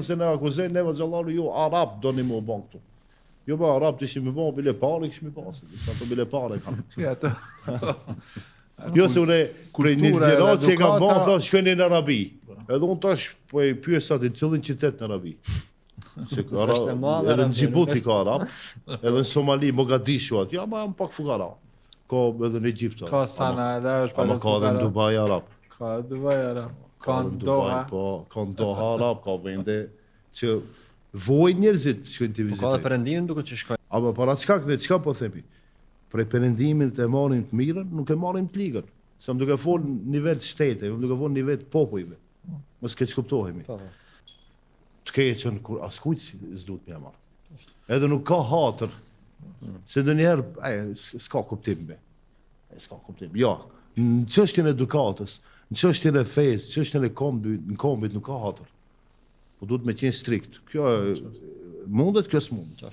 se ne akuzojnë neve xhallahu ju arab doni më bën këtu. Jo ba arab të ishim më bën bile parë kishim pasur. Sa to bile parë kanë. Ato. Jo se unë kur një gjenerat që ka bën thonë shkojnë në Arabi. Edhe unë tash po e pyes atë cillin qytet në Arabi. Se edhe në Djibouti ka arab, edhe në Somali, Mogadishu aty, ama janë pak fugara. Ka edhe në Egjipt. Ka Sana edhe është ama ka edhe në Dubai arab. Ka Dubai arab. Ka në Doha. Po, ka në Doha arab, ka vende që vojnë njerëzit shkojnë të vizitojnë. Ka dhe perëndimin duke që shkojnë. Ama para çka po themi? Prej perëndimin të marrin të mirën, nuk e marrin të ligën. Sa më duke fol nivel shtete, më duke fol nivel popujve. Mos keq kuptohemi. Të keqën kur askujt s'duhet më marr. Edhe nuk ka hatër. Se ndonjëherë s'ka kuptim be. S'ka kuptim. Jo, në çështjen e edukatës, në çështjen e fesë, çështjen e kombit nuk ka hatër. Po duhet me qenë strikt. Kjo mundet, kjo s'mund.